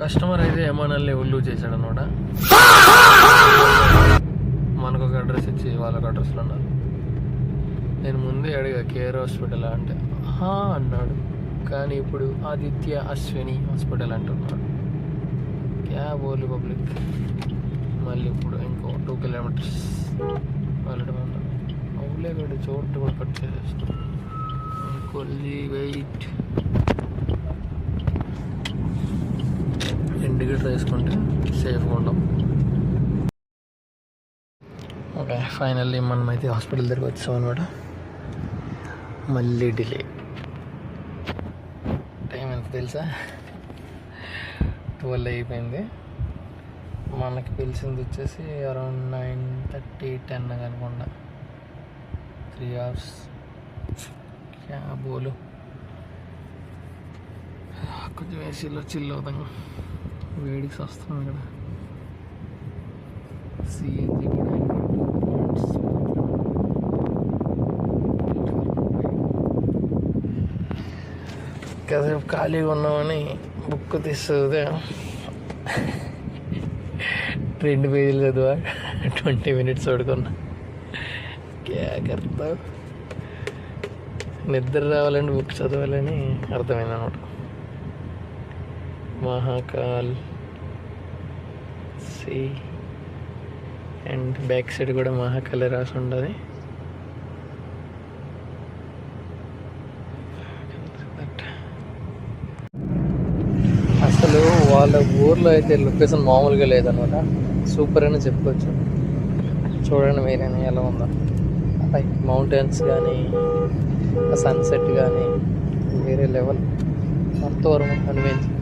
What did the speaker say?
Customer అయితే ఏమన్నా ఉల్లు చేశాడు అనమాట. మనకు ఒక అడ్రస్ ఇచ్చి వాళ్ళకి అడ్రస్లో ఉన్నారు. నేను ముందే అడిగా కేర్ హాస్పిటల్ అంటే అన్నాడు, కానీ ఇప్పుడు ఆదిత్య అశ్విని హాస్పిటల్ అంటున్నాడు. క్యా బోలు పబ్లిక్. మళ్ళీ ఇప్పుడు ఇంకో 2 కిలోమీటర్స్ వెళ్ళడం అన్నది. అవులే వీడు చోటు కూడా కట్ చేసేస్తాం. కొద్ది వెయిట్. ఇండికేటర్ వేసుకుంటే సేఫ్గా ఉంటాం. ఓకే, ఫైనల్లీ మనమైతే హాస్పిటల్ దగ్గరికి వచ్చాం అనమాట. మళ్ళీ డిలే. టైం ఎంత తెలుసా? 12 అయిపోయింది. మనకి పిలిచింది వచ్చేసి అరౌండ్ 9:30, 10 అనుకుండా. 3 hours. క్యా బోలు. కొంచెం ఏసీలో చిల్ అవుతాం. వేడికి వస్తున్నాం ఇక్కడ. సిఎన్జి కూడా కాసేపు ఖాళీగా ఉన్నామని బుక్ తీస్తుంది. 2 పేజీలు చదివా, 20 minutes పడుకున్నా. క్యా కర్తా. నిద్ర రావాలని బుక్ చదవాలని అర్థమైంది అనమాట. మహాకాల్ సి అండ్ బ్యాక్ సైడ్ కూడా మహాకాల్ రాసి ఉంటుంది. అసలు వాళ్ళ ఊర్లో అయితే లొకేషన్ మామూలుగా లేదనమాట. సూపర్ అని చెప్పొచ్చు. చూడండి మీరైనా ఎలా ఉందో. మౌంటైన్స్ కానీ సన్సెట్ కానీ వేరే లెవెల్. అంతవరం అనిపించింది.